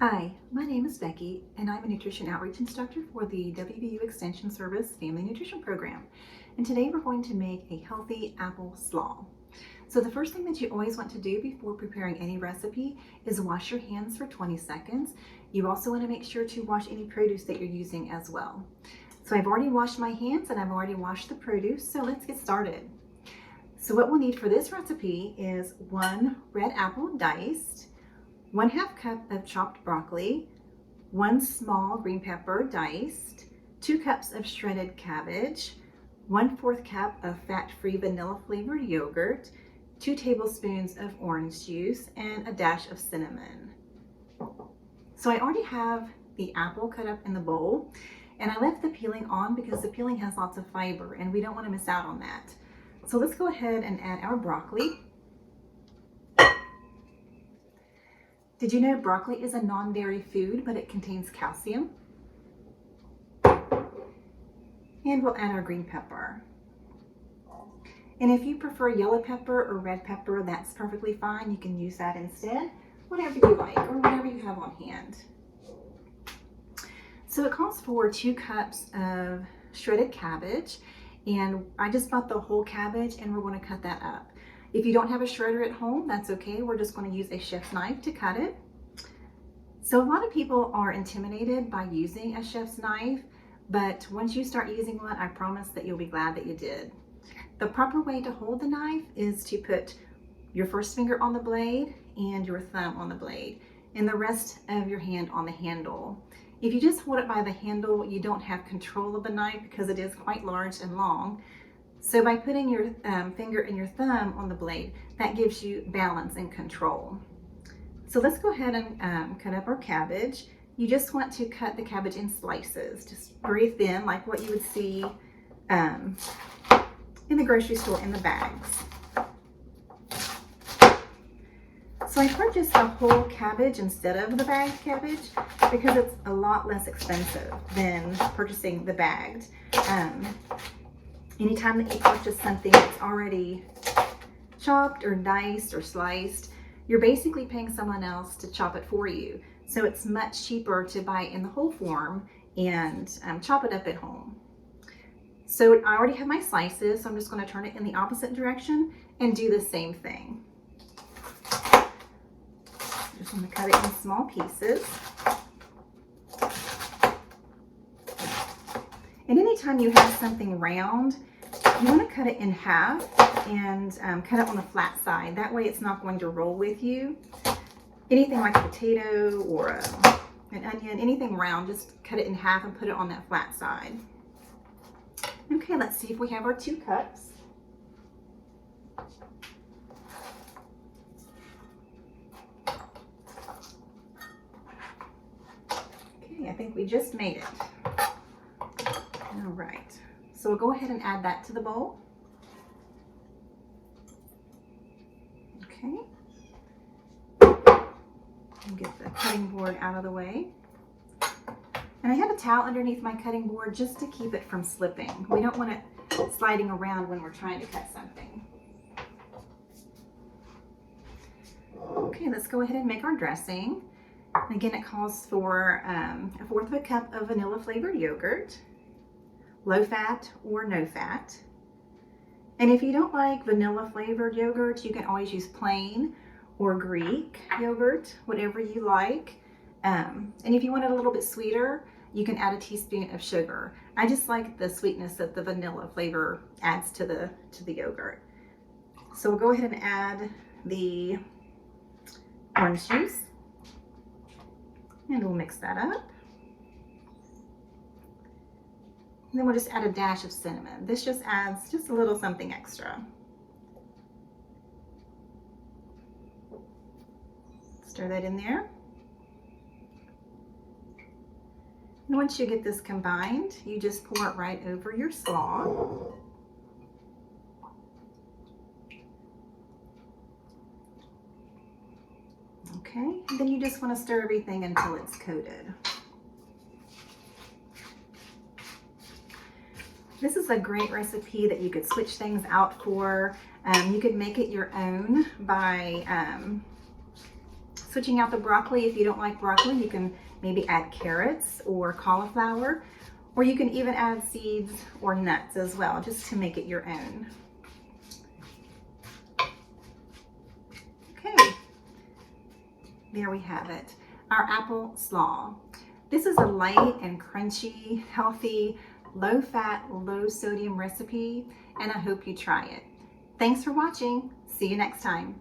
Hi, my name is Becky, and I'm a nutrition outreach instructor for the WVU Extension Service Family Nutrition Program. And today we're going to make a healthy apple slaw. So the first thing that you always want to do before preparing any recipe is wash your hands for 20 seconds. You also want to make sure to wash any produce that you're using as well. So I've already washed my hands and I've already washed the produce, so let's get started. So what we'll need for this recipe is 1 red apple diced, 1/2 cup of chopped broccoli, 1 small green pepper diced, 2 cups of shredded cabbage, 1/4 cup of fat-free vanilla flavored yogurt, 2 tablespoons of orange juice, and a dash of cinnamon. So I already have the apple cut up in the bowl, and I left the peeling on because the peeling has lots of fiber and we don't want to miss out on that. So let's go ahead and add our broccoli. Did you know broccoli is a non-dairy food, but it contains calcium? And we'll add our green pepper. And if you prefer yellow pepper or red pepper, that's perfectly fine. You can use that instead, whatever you like or whatever you have on hand. So it calls for 2 cups of shredded cabbage, and I just bought the whole cabbage and we're going to cut that up. If you don't have a shredder at home, that's okay. We're just going to use a chef's knife to cut it. So a lot of people are intimidated by using a chef's knife, but once you start using one, I promise that you'll be glad that you did. The proper way to hold the knife is to put your first finger on the blade and your thumb on the blade, and the rest of your hand on the handle. If you just hold it by the handle, you don't have control of the knife because it is quite large and long. So by putting your finger and your thumb on the blade, that gives you balance and control. So let's go ahead and cut up our cabbage. You just want to cut the cabbage in slices, just very thin, like what you would see in the grocery store in the bags. So I purchased a whole cabbage instead of the bagged cabbage because it's a lot less expensive than purchasing the bagged. Anytime that you purchase something that's already chopped or diced or sliced, you're basically paying someone else to chop it for you. So it's much cheaper to buy it in the whole form and chop it up at home. So I already have my slices, so I'm just going to turn it in the opposite direction and do the same thing. Just want to cut it in small pieces. And anytime you have something round, you want to cut it in half and cut it on the flat side. That way it's not going to roll with you. Anything like a potato or an onion, anything round, just cut it in half and put it on that flat side. Okay, let's see if we have our 2 cups. Okay, I think we just made it. All right, so we'll go ahead and add that to the bowl. Okay, and get the cutting board out of the way. And I have a towel underneath my cutting board just to keep it from slipping. We don't want it sliding around when we're trying to cut something. Okay, let's go ahead and make our dressing. And again, it calls for 1/4 cup of vanilla flavored yogurt, low fat or no fat. And if you don't like vanilla flavored yogurt, you can always use plain or Greek yogurt, whatever you like. And if you want it a little bit sweeter, you can add a teaspoon of sugar. I just like the sweetness that the vanilla flavor adds to the yogurt. So we'll go ahead and add the orange juice, and we'll mix that up. And then we'll just add a dash of cinnamon. This just adds just a little something extra. Stir that in there. And once you get this combined, you just pour it right over your slaw. Okay, and then you just want to stir everything until it's coated. This is a great recipe that you could switch things out for. You could make it your own by switching out the broccoli. If you don't like broccoli, you can maybe add carrots or cauliflower, or you can even add seeds or nuts as well, just to make it your own. Okay, there we have it, our apple slaw. This is a light and crunchy, healthy, low-fat, low-sodium recipe, and I hope you try it. Thanks for watching. See you next time.